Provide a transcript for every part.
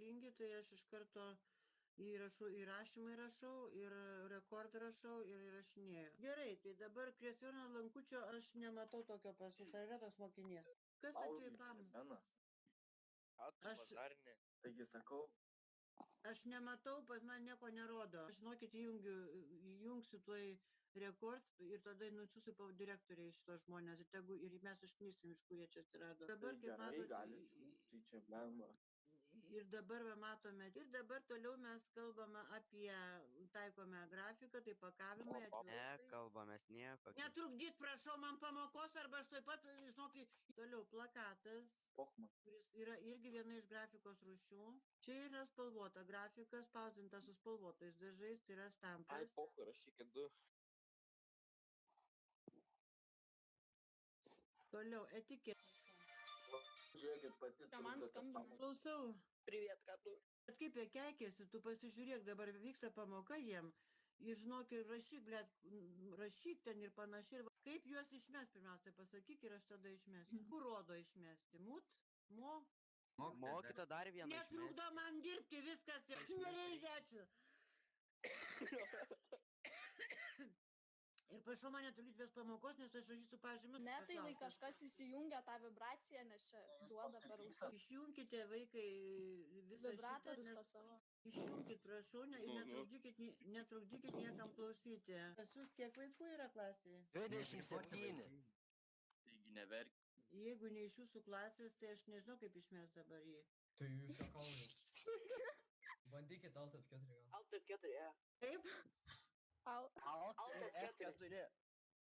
reikalingi, tai aš iš karto įrašymą įrašau ir rekordą rašau ir įrašinėjau. Gerai, tai dabar Kristijono Lankučio aš nematau tokio pas jūs. Ar yra tas mokinys? Kas atėjo į pamoką? Taigi sakau. Aš nematau, pas man nieko nerodo. Aš, žinokit, įjungsiu tuoj rekords ir tada nusiųsiu direktoriai šitos žmonės ir mes išknysim, iš kur jie čia atsirado. Dabar, kaip matote, ir dabar matome, ir dabar toliau mes kalbame apie taikomą grafiką, tai pakavimai, atvirusai. Kalbamės nieko. Netrukdyt, prašau, man pamokos, arba aš taip pat, žinokit, toliau plakatas, kuris yra irgi viena iš grafikos rūšių. Čia yra spalvota grafika, spausdinta su spalvotais dažais, tai yra stampas. Ai, pohui, rašykit 2. Toliau, etiketė. Žiūrėkit, pati. Man skambina. Klausau. Privet, ką tu? Bet kaip jie keikėsi, tu pasižiūrėk, dabar vyksta pamoka jiem. Ir žinok, ir rašyk ten ir panašiai. Kaip juos išmest, pirmiausia, pasakyk ir aš tada išmesiu. Kur rodo išmesti? Mut? Mo? Mokyto dar vieną išmesti. Netrukdo man dirbti, viskas. Nereikia, ačiū. Ir prašau mane trukdyti vis pamokos, nes aš rašysiu pažymius. Ne, tai lai kažkas įsijungia tą vibraciją, nes čia duoda per ausą. Išjunkite, vaikai, visą Vibratorius šitą, to savo. išjunkit, prašau, netrukdykit niekam klausyti. Pas jūs kiek vaikų yra klasėje? 27. Taigi neverk. Jeigu ne iš jūsų klasės, tai aš nežinau, kaip išmest dabar jį. Tai jūs juokaujate. Bandykit Alt F4 gal. Alt F4. Taip? Alt F4.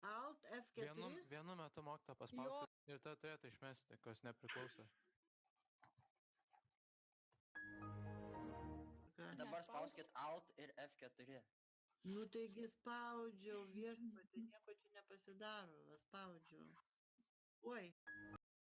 Alt F4? Vienu metu mokytą paspausti ir tada turėtų išmesti, kas nepriklauso. Dabar spauskit Alt ir F4. Nu taigi spaudžiau, viešpatį, nieko čia nepasidaro, spaudžiau. Oi.